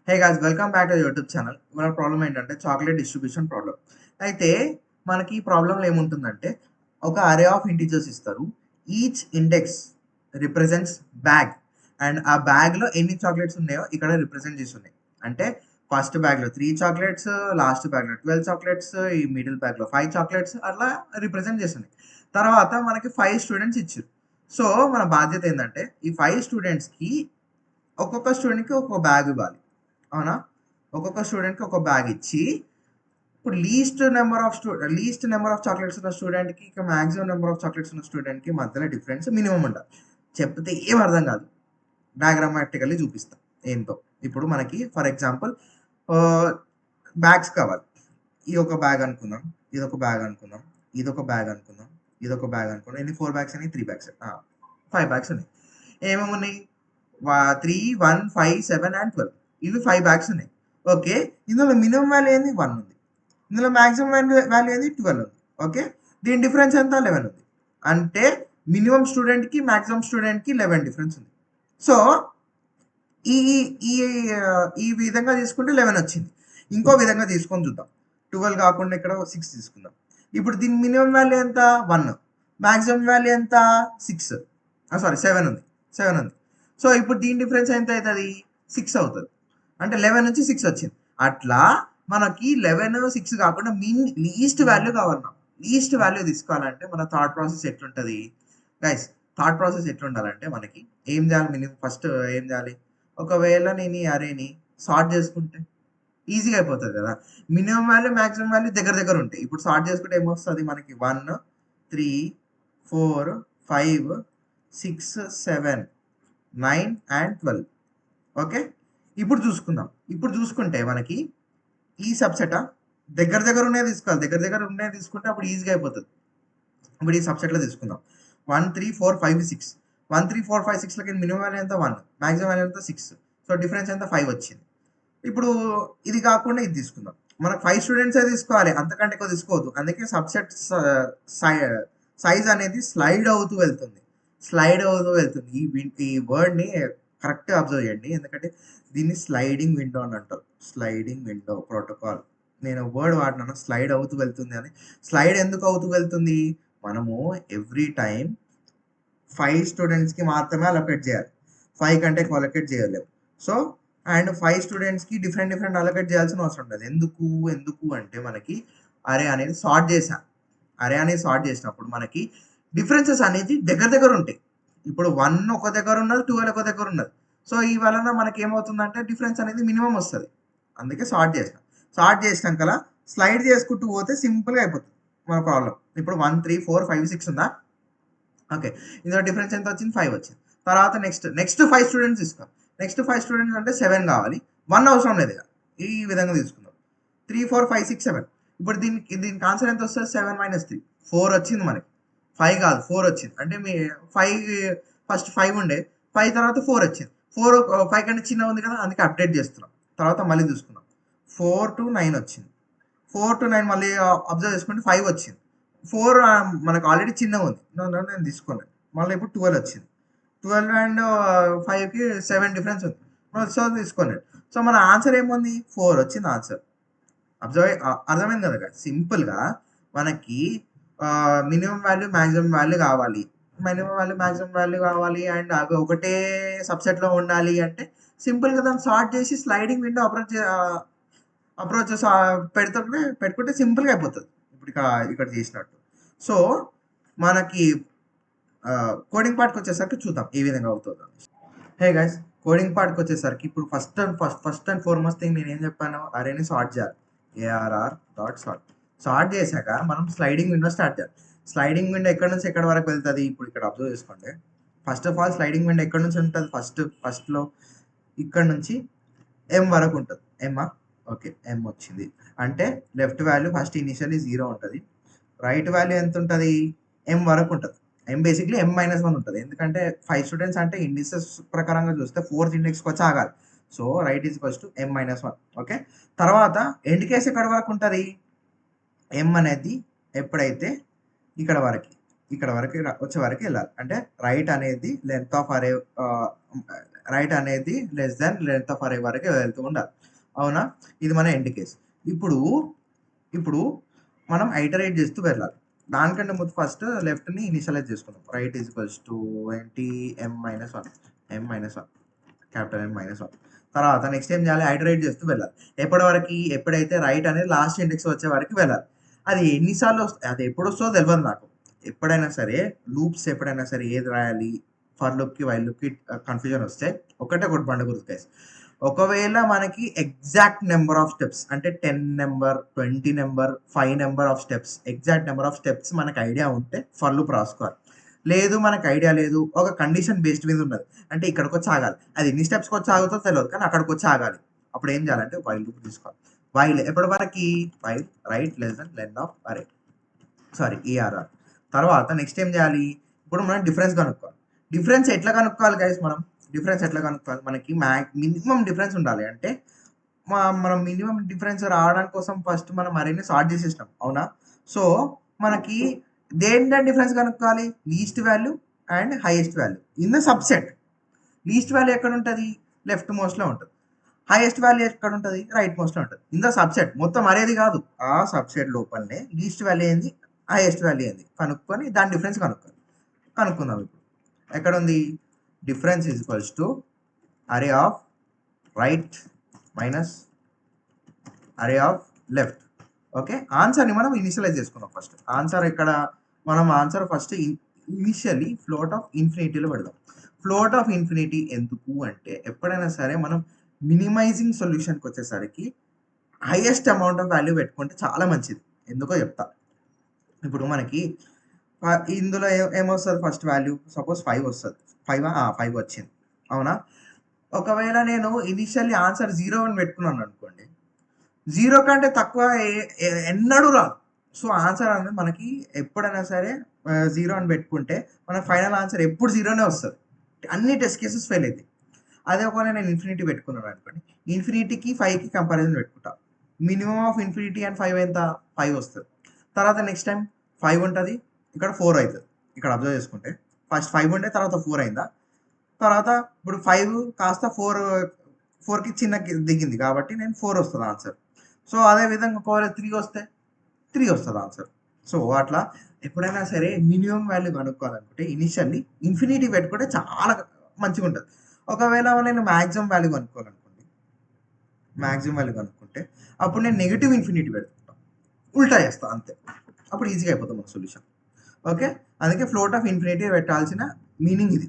Hey guys, welcome back to YouTube channel. మన problem ఏంటంటే chocolate distribution problem. అయితే మనకి ఈ ప్రాబ్లంలో ఏముంటుందంటే ఒక అరే ఆఫ్ ఇంటిజర్స్ ఇస్తారు. Each index represents bag and ఆ బ్యాగ్లో ఎన్ని చాక్లెట్స్ ఉన్నాయో ఇక్కడ రిప్రజెంట్ చేసి ఉన్నాయి. అంటే ఫస్ట్ బ్యాగ్లో 3 చాక్లెట్స్, లాస్ట్ బ్యాగ్లో 12 చాక్లెట్స్, ఈ మిడిల్ బ్యాగ్లో 5 చాక్లెట్స్ అట్లా రిప్రజెంట్ చేస్తున్నాయి. తర్వాత మనకి 5 స్టూడెంట్స్ ఇచ్చారు. సో మన బాధ్యత ఏంటంటే ఈ 5 స్టూడెంట్స్కి ఒక్కొక్క స్టూడెంట్కి ఒక్కొక్క బ్యాగ్ ఇవ్వాలి. అవునా? ఒక్కొక్క స్టూడెంట్‌కి ఒక బ్యాగ్ ఇచ్చి, ఇప్పుడు లీస్ట్ నెంబర్ ఆఫ్ చాక్లెట్స్ ఉన్న స్టూడెంట్‌కి, ఇక మాక్సిమం నెంబర్ ఆఫ్ చాక్లెట్స్ ఉన్న స్టూడెంట్‌కి మధ్యలో డిఫరెన్స్ మినిమమ్ ఉండాలి. చెప్తే ఏం అర్థం కాదు. డయాగ్రామాటికల్లీ చూపిస్తా ఏంతో. ఇప్పుడు మనకి ఫర్ ఎగ్జాంపుల్ ఆహ్, బ్యాగ్స్ కావాలి. ఇదొక బ్యాగ్ అనుకుందాం. ఇదొక బ్యాగ్ అనుకుందాం. ఇదొక బ్యాగ్ అనుకుందాం. ఇదొక బ్యాగ్ అనుకుందాం. ఎన్ని 4 బ్యాగ్స్ అయినాయి? 3 బ్యాగ్స్. 5 బ్యాగ్స్ ఉన్నాయి. ఏమేమున్నాయి? 3, 1, 5, 7 అండ్ 12. ఇవి 5 బ్యాగ్స్ ఉన్నాయి. ఓకే. ఇందులో మినిమమ్ వాల్యూ ఏంది? 1 ఉంది. ఇందులో మాక్సిమం వాల్యూ ఏంది? 12 ఉంది. ఓకే. దీని డిఫరెన్స్ ఎంత? 11 ఉంది. అంటే మినిమం స్టూడెంట్‌కి, మాక్సిమం స్టూడెంట్‌కి 11 డిఫరెన్స్ ఉంది. సో, ఈ ఈ ఈ ఈ విధంగా తీసుకుంటే 11 వచ్చింది. ఇంకో విధంగా తీసుకొని చూద్దాం. 12 కాకుండా ఇక్కడ 6 తీసుకుందాం. ఇప్పుడు దీని మినిమం వాల్యూ ఎంత? 1. మాక్సిమం వాల్యూ ఎంత? 6. సారీ 7 ఉంది. 7 ఉంది. సో, ఇప్పుడు దీని డిఫరెన్స్ ఎంత అవుతది? 6 అవుతది. అంటే 11 నుంచి 6 వచ్చింది. అట్లా మనకి 11, 6 కాకుండా లీస్ట్ వాల్యూ కావాలి నాకు. లీస్ట్ వాల్యూ తీసుకోవాలంటే మన థాట్ ప్రాసెస్ ఎట్లుంటది? గైస్, థాట్ ప్రాసెస్ ఎట్లుండాలంటే మనకి ఏం చేయాలి? ఫస్ట్ ఏం చేయాలి? ఒకవేళ నేను ఈ అరేని సార్ట్ చేసుకుంటే ఈజీగా అయిపోతది కదా! మినిమమ్ వాల్యూ, మాక్సిమం వాల్యూ దగ్గర దగ్గర ఉంటాయి. ఇప్పుడు సార్ట్ చేసుకుంటే ఏమొస్తది మనకి 1, 3, 4, 5, 6, 7, 9 అండ్ 12. ఓకే. ఇప్పుడు చూసుకుందాం. ఇప్పుడు చూసుకుంటే మనకి ఈ సబ్‌సెటా దగ్గర దగ్గర ఉన్నయి తీసుకోవాలి. దగ్గర దగ్గర ఉన్నయి తీసుకుంటే అప్పుడు ఈజీగా అయిపోతది. ఇప్పుడు ఈ సబ్‌సెట్‌లో తీసుకుందాం. 1, 3, 4, 5, 6. 1, 3, 4, 5, 6లకి మినిమమ్ వాల్యూ ఎంత? 1. మాక్సిమం వాల్యూ ఎంత? 6. సో, డిఫరెన్స్ ఎంత? 5 వచ్చింది. ఇప్పుడు ఇది కాకుండా ఇది తీసుకుందాం. మనకు 5 స్టూడెంట్సే తీసుకోవాలి. అంతకంటే ఎక్కువ తీసుకోవద్దు. అందుకే సబ్‌సెట్ సై సైజ్ అనేది స్లైడ్ అవుతూ వెళ్తుంది. స్లైడ్ అవుతూ వెళ్తుంది. ఈ వర్డ్‌ని కరెక్ట్‌గా అబ్జర్వ్ చేయండి. ఎందుకంటే దీన్ని స్లైడింగ్ విండో అని అంటారు. Sliding window protocol. నేను వర్డ్ వాడినాను స్లైడ్ అవుతూ వెళ్తుంది అని. స్లైడ్ ఎందుకు అవుతూ వెళ్తుంది? మనము ఎవ్రీ టైమ్ 5 స్టూడెంట్స్‌కి మాత్రమే అలొకేట్ చేయాలి. 5 కంటే ఎక్కువ అలొకేట్ చేయలేము. సో, అండ్ 5 స్టూడెంట్స్‌కి డిఫరెంట్ అలొకేట్ చేయాల్సిన అవసరం ఉండదు. ఎందుకు అంటే మనకి అరే అనేది సార్ట్ చేశా. అరే అనేది సార్ట్ చేసినప్పుడు మనకి డిఫరెన్సెస్ అనేది దగ్గర దగ్గర ఉంటాయి. ఇప్పుడు 1 ఒక దగ్గర ఉన్నది, 12 ఒక దగ్గర ఉన్నది. సో, ఈ వలన మనకేమవుతుందంటే డిఫరెన్స్ అనేది మినిమమ్ వస్తది. అందుకే సార్ట్ చేసిన. సార్ట్ చేసినంకలా స్లైడ్ చేసుకుంటూ పోతే సింపుల్‌గా అయిపోతది మన ప్రాబ్లమ్. ఇప్పుడు 1, 3, 4, 5, 6 ఉందా? ఓకే. ఇందులో డిఫరెన్స్ ఎంత వచ్చింది? 5 వచ్చింది. తర్వాత నెక్స్ట్ 5 స్టూడెంట్స్ తీసుకోవాలి. నెక్స్ట్ 5 స్టూడెంట్స్ అంటే 7 కావాలి. 1 అవసరం లేదు ఇక. ఈ విధంగా తీసుకుందాం. 3, 4, 5, 6, 7. ఇప్పుడు దీనికి ఆన్సర్ ఎంత వస్తది? 7 - 3. 4 వచ్చింది మనకి. 5 కాదు 4 వచ్చింది. అంటే మీ 5 ఫస్ట్ 5 ఉండే. 5 తర్వాత 4 వచ్చింది. 4 5 కంటే చిన్నగా ఉంది కదా! అందుకే అప్డేట్ చేస్తున్నాం. తర్వాత మళ్ళీ చూసుకుందాం. 4-9 వచ్చింది. 4-9 మళ్ళీ అబ్జర్వ్ చేసుకుంటే 5 వచ్చింది. 4 మనకు ఆల్రెడీ చిన్నగుంది. నేను తీసుకోలేదు. మళ్ళీ ఇప్పుడు 12 వచ్చింది. 12 అండ్ 5కి 7 డిఫరెన్స్ ఉంది. సో, తీసుకోలేదు. సో, మన ఆన్సర్ ఏముంది? 4 వచ్చింది ఆన్సర్. అర్థమైంది కదా గైస్. సింపుల్‌గా మనకి మినిమమ్ వాల్యూ, మాక్సిమం వాల్యూ కావాలి. మినిమమ్ వాల్యూ, మాక్సిమం వాల్యూ కావాలి అండ్ అవి ఒకటే సబ్‌సెట్‌లో ఉండాలి అంటే సింపుల్‌గా దాన్ని సార్ట్ చేసి స్లైడింగ్ విండో అప్రోచెస్ పెట్టుకుంటే సింపుల్‌గా అయిపోతది. ఇప్పుడు ఇక్కడ చేసినట్టు. సో, మనకి కోడింగ్ పార్ట్‌కొచ్చేసరికి చూద్దాం ఏ విధంగా అవుతదో. హే గైస్, కోడింగ్ పార్ట్‌కొచ్చేసరికి ఇప్పుడు ఫస్ట్ అండ్ ఫార్మోస్ట్ థింగ్ నేనేం చెప్పాను? అరేని సార్ట్ చేయాలి. ARR dot sort. సార్ట్ చేశాక మనం స్లైడింగ్ విండో స్టార్ట్ చేయాలి. స్లైడింగ్ విండో ఎక్కడి నుంచి ఎక్కడి వరకు వెళ్తది? ఇప్పుడు ఇక్కడ అబ్జర్వ్ చేసుకోండి. First of all sliding window ఎక్కడి నుంచి ఉంటది? ఫస్ట్‌లో ఇక్కడ నుంచి ఎం వరకు ఉంటది. ఎమ్మా? ఓకే. ఎం వచ్చింది. అంటే లెఫ్ట్ వాల్యూ ఫస్ట్ ఇనిషియల్లీ 0 ఉంటది. Right value ఎంతుంటది? ఎం వరకు ఉంటది. బేసిక్‌లీ M-1 ఉంటది. ఎందుకంటే 5 స్టూడెంట్స్ అంటే ఇండిసెస్ ప్రకారంగా చూస్తే 4థ్ ఇండెక్స్‌కొచ్చి ఆగాలి. So, right M-1. ఓకే. తర్వాత ఎండ్ కేస్ ఎక్కడి వరకు ఉంటది? M అనేది ఎప్పుడైతే ఇక్కడ వరకి. ఇక్కడ వరకు వచ్చే వరకు వెళ్ళాలి. అంటే రైట్ అనేది లెంత్ ఆఫ్ అరే రైట్ అనేది లెస్ దాన్ లెంత్ ఆఫ్ అరే వరకు వెళ్తూ ఉండాలి. అవునా? ఇది మన ఎండ్ కేస్. ఇప్పుడు మనం ఐటరేట్ చేస్తూ వెళ్ళాలి. దానికంటే ముందు ఫస్ట్ లెఫ్ట్ని ఇనిషియలైజ్ చేసుకుందాం. రైట్ ఈజ్ ఈక్వల్స్ టు ఏంటి m-1 క్యాపిటల్ M-1. తర్వాత నెక్స్ట్ ఏం చేయాలి? ఐటరేట్ చేస్తూ వెళ్ళాలి. ఎప్పటి వరకు? ఎప్పుడైతే రైట్ అనేది లాస్ట్ ఇండెక్స్ వచ్చే వరకు వెళ్ళాలి. అది ఎన్నిసార్లు అది ఎప్పుడు వస్తుందో తెలియదు నాకు. ఎప్పుడైనా సరే లూప్స్ ఎప్పుడైనా సరే ఏది రాయాలి, ఫర్ లూప్కి వైల్ లూప్కి కన్ఫ్యూజన్ వస్తే ఒకటి బండ గుర్తు గైస్. ఒకవేళ మనకి ఎగ్జాక్ట్ నెంబర్ ఆఫ్ స్టెప్స్ అంటే 10 number, 20 number, 5 number of steps, exact number of steps మనకు ఐడియా ఉంటే ఫర్ లూప్ రాసుకోవాలి. లేదు మనకు ఐడియా లేదు, ఒక కండిషన్ బేస్డ్ మీద ఉన్నది, అంటే ఇక్కడికి వచ్చి ఆగాలి. అది ఎన్ని స్టెప్స్కి వచ్చి ఆగుతో తెలియదు, కానీ అక్కడికి వచ్చి ఆగాలి. అప్పుడు ఏం చేయాలంటే వైల్ లూప్ తీసుకోవాలి. వైల్ ఎప్పటి వరకు? While right less than length of అరే ERR. తర్వాత నెక్స్ట్ ఏం చేయాలి? ఇప్పుడు మనం డిఫరెన్స్ కనుక్కోవాలి. డిఫరెన్స్ ఎట్లా కనుక్కోవాలి గైస్? మనకి మినిమం డిఫరెన్స్ ఉండాలి. అంటే మనం మినిమం డిఫరెన్స్ రావడానికి కోసం ఫస్ట్ మనం అరేని సార్ట్ చేసేసినాం, అవునా? సో మనకి దేని డిఫరెన్స్ కనుక్కోవాలి? Least value and highest value in the subset. Least value ఎక్కడ ఉంటుంది? లెఫ్ట్ మోస్ట్లో ఉంటుంది. హైయెస్ట్ వాల్యూ ఎక్కడ ఉంటుంది? రైట్ మోస్ట్లో ఉంటుంది. ఇన్ ద సబ్సెట్, మొత్తం అరేది కాదు, ఆ సబ్సెట్ లోపలనే లీస్ట్ వాల్యూ ఏంది, హైయెస్ట్ వాల్యూ ఏంది కనుక్కొని దాని డిఫరెన్స్ కనుక్కుందాం. ఇప్పుడు ఎక్కడ ఉంది? Difference is equals to array of right minus array of left. Okay, ఆన్సర్ని మనం ఇనిషియలైజ్ చేసుకున్నాం. ఫస్ట్ ఆన్సర్ ఇక్కడ మనం answer first initially float of ఇన్ఫినిటీలో పెడదాం. ఫ్లోట్ ఆఫ్ ఇన్ఫినిటీ ఎందుకు అంటే ఎప్పుడైనా సరే మనం మినిమైజింగ్ సొల్యూషన్కి వచ్చేసరికి హైయెస్ట్ అమౌంట్ ఆఫ్ వాల్యూ పెట్టుకుంటే చాలా మంచిది. ఎందుకో చెప్తా. ఇప్పుడు మనకి ఇందులో ఏమొస్తుంది? ఫస్ట్ వాల్యూ సపోజ్ 5 వస్తుంది. 5 వచ్చింది, అవునా? ఒకవేళ నేను ఇనిషియల్లీ ఆన్సర్ 0 అని పెట్టుకున్నాను అనుకోండి, 0 కంటే తక్కువ ఎన్నడూ రాదు. సో ఆన్సర్ అనేది మనకి ఎప్పుడైనా సరే 0 అని పెట్టుకుంటే మన ఫైనల్ ఆన్సర్ ఎప్పుడు 0నే వస్తుంది. అన్ని టెస్ట్ కేసెస్ ఫెయిల్ అవుతాయి. అదే ఒకవేళ నేను ఇన్ఫినిటీ పెట్టుకున్నాను అనుకోండి, ఇన్ఫినిటీకి 5కి కంపారిజన్ పెట్టుకుంటా. మినిమం ఆఫ్ ఇన్ఫినిటీ అండ్ 5 ఎంత? 5 వస్తుంది. తర్వాత నెక్స్ట్ టైం 5 ఉంటుంది, ఇక్కడ 4 అవుతుంది. ఇక్కడ అబ్జర్వ్ చేసుకుంటే ఫస్ట్ 5 ఉంటే తర్వాత 4 అయిందా? తర్వాత ఇప్పుడు 5 కాస్త 4కి చిన్న దిగింది కాబట్టి నేను 4 వస్తుంది ఆన్సర్. సో అదే విధంగా ఒకవేళ 3 వస్తే 3 వస్తుంది ఆన్సర్. సో అట్లా ఎప్పుడైనా సరే మినిమం వాల్యూ కనుక్కోవాలనుకుంటే ఇనిషియల్లీ ఇన్ఫినిటీ పెట్టుకుంటే చాలా మంచిగా ఉంటుంది. ఒకవేళ నేను మ్యాక్సిమం వాల్యూ కనుక్కుంటే అప్పుడు నేను నెగిటివ్ ఇన్ఫినిటీ పెట్టుకుంటాను, ఉల్టా చేస్తాను, అంతే. అప్పుడు ఈజీగా అయిపోతుంది మన సొల్యూషన్. ఓకే, అందుకే ఫ్లోట్ ఆఫ్ ఇన్ఫినిటీ పెట్టాల్సిన మీనింగ్ ఇది.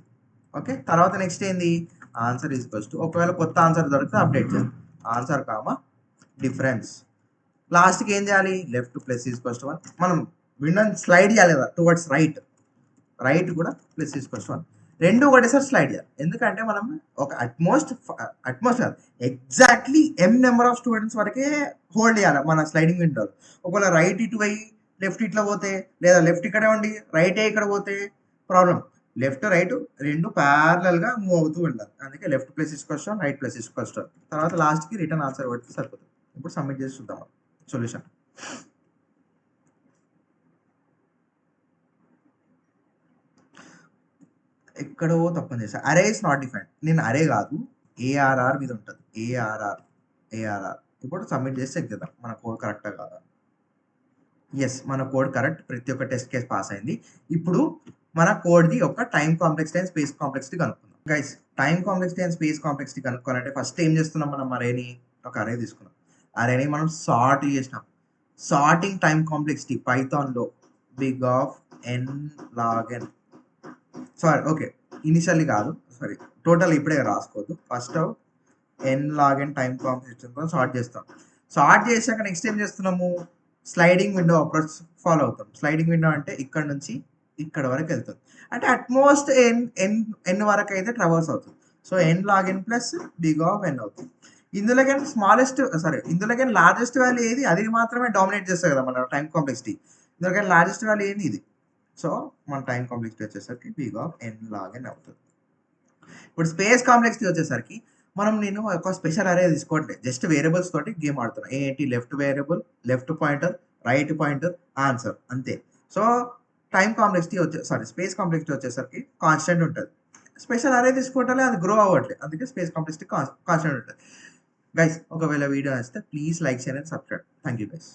ఓకే, తర్వాత నెక్స్ట్ ఏంది? ఆన్సర్ ఈజ్ ఈక్వల్స్ టు, ఒకవేళ కొత్త ఆన్సర్ దొరికితే అప్డేట్ చేయాలి. ఆన్సర్ డిఫరెన్స్ లాస్ట్కి ఏం చేయాలి? Left plus is equals to 1. మనం విండోని స్లైడ్ చేయాలి కదా టువర్డ్స్ రైట్ కూడా ప్లస్ ఈజ్ ఈక్వల్స్ టు 1. రెండు ఒకటేసారి స్లైడ్ చేయాలి. ఎందుకంటే మనం ఒక utmost exactly number of students వరకే హోల్డ్ చేయాలి మన స్లైడింగ్ విండోలో. ఒకవేళ రైట్ ఇటు పోయి లెఫ్ట్ ఇట్లా పోతే, లేదా లెఫ్ట్ ఇక్కడే ఉండి రైటే ఇక్కడ పోతే ప్రాబ్లం. లెఫ్ట్ రైట్ రెండు ప్యారలల్గా మూవ్ అవుతూ ఉండాలి. అందుకే left plus equals to 1, right plus equals to 1. తర్వాత లాస్ట్కి రిటర్న్ ఆన్సర్ పెడితే సరిపోతుంది. ఇప్పుడు సబ్మిట్ చేసి చూద్దాం సొల్యూషన్. ఎక్కడో తప్పని చేసా. అరే ఇస్ నాట్ డిఫైన్డ్. నేను అరే కాదు, ARR మీద ఉంటుంది. ARR. ఇప్పుడు సబ్మిట్ చేసి చెక్ చేద్దాం మన కోడ్ కరెక్టా కాదా. ఎస్, మన కోడ్ కరెక్ట్. ప్రతి ఒక్క టెస్ట్ కేస్ పాస్ అయింది. ఇప్పుడు మన కోడ్ది ఒక time complexity and space complexity కనుక్కుందాం. Guys, time complexity and space complexity కనుక్కోవాలంటే ఫస్ట్ ఏం చేస్తున్నాం? మనం ఒక అరే తీసుకున్నాం. అరేని మనం సార్ట్ చేసినాం. సార్టింగ్ టైం కాంప్లెక్సిటీ పైథాన్లో big of n log n. Sorry, okay, initially కాదు, సారీ, టోటల్ ఇప్పుడే రాసుకోవద్దు. First n log n time కాంప్లెక్సిటీతో సార్ట్ చేస్తాం. సార్ట్ చేశాక నెక్స్ట్ ఏం చేస్తున్నాము? స్లైడింగ్ విండో అప్రోచ్ ఫాలో అవుతాం. స్లైడింగ్ విండో అంటే ఇక్కడ నుంచి ఇక్కడ వరకు వెళ్తుంది. అంటే అట్మోస్ట్ ఎన్ వరకు అయితే ట్రావర్స్ అవుతుంది. So n log n plus big of n అవుతుంది. ఇందులోకి ఇందులోకి లార్జెస్ట్ వాల్యూ ఏది? అది మాత్రమే డామినేట్ చేస్తుంది కదా మన టైం కాంప్లెక్సిటీ. ఇందులోకి లార్జెస్ట్ వాల్యూ ఏంది? ఇది. సో మన టైం కాంప్లెక్సిటీ వచ్చేసరికి big of n log n అవుతుంది. ఇప్పుడు స్పేస్ కాంప్లెక్సిటీ వచ్చేసరికి నేను ఒక స్పెషల్ అరే తీసుకోవట్లేదు, జస్ట్ వేరియబుల్స్ తోటి గేమ్ ఆడుతున్నాను. ఏంటి? Left variable, left pointer, right pointer, answer, అంతే. So time complexity space complexity వచ్చేసరికి కాన్స్టెంట్ ఉంటుంది. స్పెషల్ అరే తీసుకుంటే అది గ్రో అవ్వట్లేదు, అందుకే స్పేస్ కాంప్లెక్సిటీ కాన్స్టెంట్ ఉంటుంది. గైస్ ఒకవేళ వీడియో నచ్చితే please like share and subscribe. Thank you guys.